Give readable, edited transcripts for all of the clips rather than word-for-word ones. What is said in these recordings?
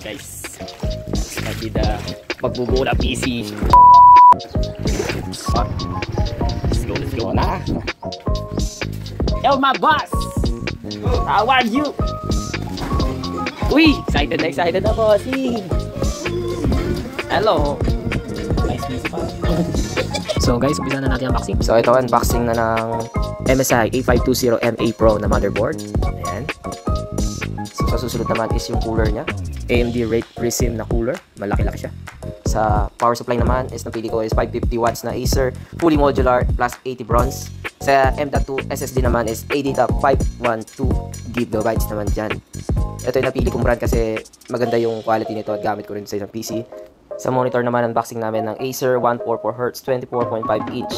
guys. Nakita pagbubuo ng PC. Let's go na. Yo, my boss! How are you? Uy! Excited na bossy! Hello! Nice PC pa. So guys, umpisa na natin ang unboxing. So ito, unboxing na ng MSI A520MA Pro na motherboard. Ayan. So sa susunod naman is yung cooler niya. AMD Wraith Prism na cooler. Malaki-laki siya. Sa power supply naman is napili ko is 550 watts na Acer, fully modular plus 80 bronze. Sa M.2 SSD naman is ADTA 512 GB naman dyan. Ito yung napili kong brand kasi maganda yung quality nito at gamit ko rin sa isang PC. Sa monitor naman, unboxing namin ng Acer 144Hz 24.5 inch.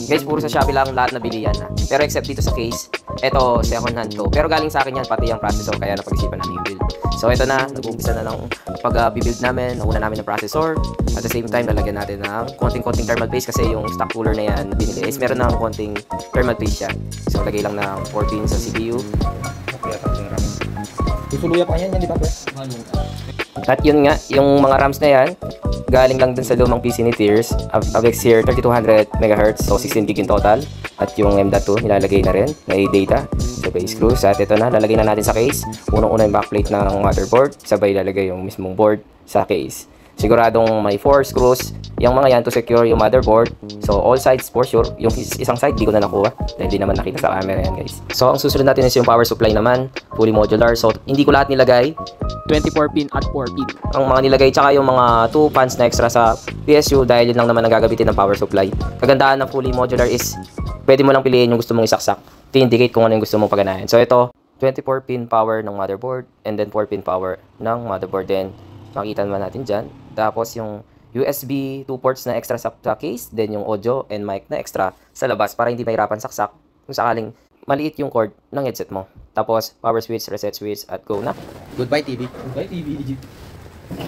Guys, puro sa Shopee lang lahat nabili yan. Pero except dito sa case, ito second hand to. Pero galing sa akin yan, pati yung processor, kaya napag-isipan namin yung build. So ito na, nag-uumpisa na lang pag-build namin. Nauna namin ng processor. At the same time, lalagyan natin ng konting-konting thermal paste kasi yung stock cooler na yan na binili is meron ng konting thermal paste siya. So lagay lang ng 4 pins sa CPU. Susuluya pa yan, di ba? At yun nga, yung mga RAMs na yan, galing lang dun sa lumang PC ni Tears, Avexir 3200 MHz, so 16 GB in total. At yung M.2 nilalagay na rin, may data, sabay screws. At ito na, lalagay na natin sa case. Unang-una yung backplate ng motherboard, sabay lalagay yung mismong board sa case. Siguradong may 4 screws, yung mga yan to secure yung motherboard. So all sides for sure, yung isang side di ko na nakuha dahil hindi naman nakita sa camera yan guys. So ang susunod natin is yung power supply naman, fully modular. So hindi ko lahat nilagay, 24 pin at 4 pin. ang mga nilagay tsaka yung mga 2 fans na extra sa PSU dahil yun lang naman ang gagamitin ng power supply. Kagandahan ng fully modular is pwede mo lang piliin yung gusto mong isaksak. Indicate kung ano yung gusto mong paganahin. So ito, 24 pin power ng motherboard and then 4 pin power ng motherboard din. Makita naman natin dyan. Tapos yung USB 2 ports na extra sa case, then yung audio and mic na extra sa labas para hindi mahirapan saksak kung sakaling maliit yung cord ng headset mo. Tapos power switch, reset switch at go na. Goodbye TV. Goodbye TV.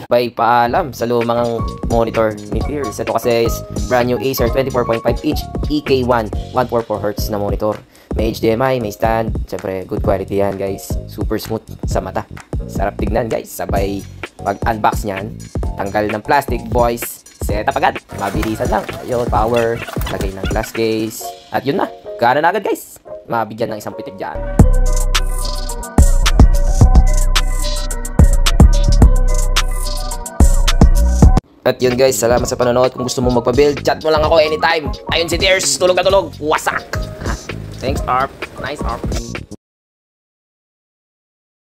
Bye, paalam sa lumang monitor ni Pierce. Ito kasi is brand new Acer 24.5 inch EK1 144Hz na monitor. May HDMI, may stand. Siyempre, good quality yan guys. Super smooth sa mata. Sarap tignan guys. Sabay pag-unbox niyan, tanggal ng plastic boys. Set up agad. Mabilisan lang. Ayun, power. Lagay ng glass case. At yun na. Gana na agad guys. Mabigyan ng isang pitik dyan. At yun guys, salamat sa panonood. Kung gusto mo magpa-build, chat mo lang ako anytime. Ayun si Tears, tulog na tulog. Wasak! Thanks, Arp. Nice, Arp.